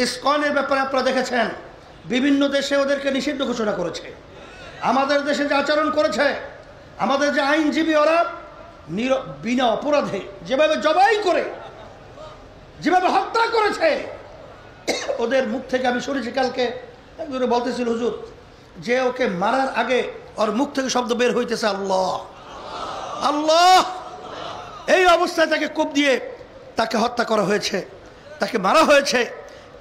ইসকনের ব্যাপারে আপনারা দেখেছেন, বিভিন্ন দেশে ওদেরকে নিষিদ্ধ ঘোষণা করেছে। আমাদের দেশে যে আচরণ করেছে, আমাদের যে আইনজীবী ওরা বিনা অপরাধে যেভাবে জবাই করে, যেভাবে হত্যা করেছে, ওদের মুখ থেকে আমি শুনেছি কালকে একজন বলতেছিল, হুজুর যে ওকে মারার আগে ওর মুখ থেকে শব্দ বের হইতেছে আল্লাহ আল্লাহ। এই অবস্থায় তাকে কোপ দিয়ে তাকে হত্যা করা হয়েছে, তাকে মারা হয়েছে।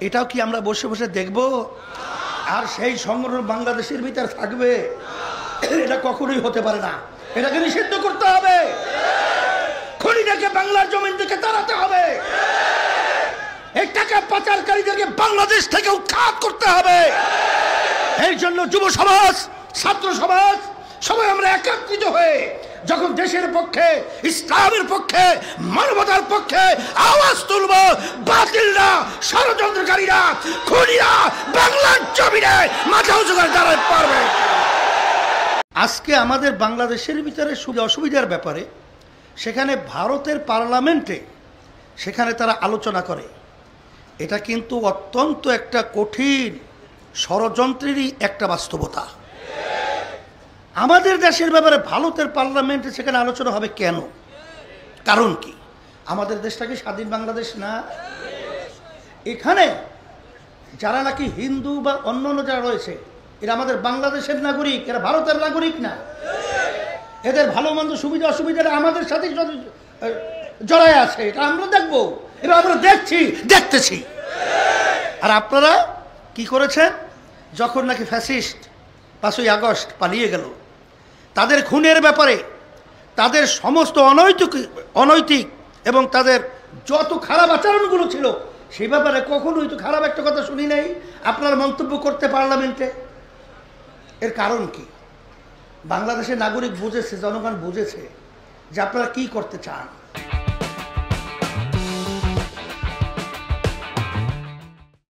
এটাও কি আমরা বসে বসে দেখব? আর সেই সংগঠন বাংলাদেশের ভিতরে থাকবে? এটা কখনোই হতে পারে না। এটাকে নিষিদ্ধ করতে হবে, খুনিটাকে বাংলার জমিন থেকে তাড়াতে হবে, এই টাকা পাচারকারীদেরকে বাংলাদেশ থেকে উৎখাত করতে হবে। এই জন্য যুব সমাজ, ছাত্র সমাজ সবাই আমরা একত্রিত হয়ে যখন দেশের পক্ষে, ইসলামের পক্ষে, মানবতার পক্ষে আওয়াজ তুলব, বাতিলরা, ষড়যন্ত্রকারীরা, খুনিরা বাংলার জমিনে মাথা উঁচু করে দাঁড়াতে পারবে। আজকে আমাদের বাংলাদেশের ভিতরে অসুবিধার ব্যাপারে সেখানে ভারতের পার্লামেন্টে সেখানে তারা আলোচনা করে। এটা কিন্তু অত্যন্ত একটা কঠিন ষড়যন্ত্রেরই একটা বাস্তবতা। আমাদের দেশের ব্যাপারে ভারতের পার্লামেন্টে সেখানে আলোচনা হবে কেন? কারণ কি? আমাদের দেশটা কি স্বাধীন বাংলাদেশ না? এখানে যারা নাকি হিন্দু বা অন্য যারা রয়েছে, এরা আমাদের বাংলাদেশের নাগরিক, এরা ভারতের নাগরিক না। এদের ভালো মন্দ সুবিধা অসুবিধাটা আমাদের সাথে জড়ায় আছে, এটা আমরা দেখবো, এবার আমরা দেখতেছি। আর আপনারা কি করেছেন? যখন নাকি ফ্যাসিস্ট 5ই আগস্ট পালিয়ে গেল, তাদের খুনের ব্যাপারে, তাদের সমস্ত অনৈতিক এবং তাদের যত খারাপ আচরণগুলো ছিল সেই ব্যাপারে কখনোই তো খারাপ একটা কথা শুনি নাই আপনারা মন্তব্য করতে পার্লামেন্টে। এর কারণ কি? বাংলাদেশের নাগরিক বুঝেছে, জনগণ বুঝেছে যে আপনারা কি করতে চান।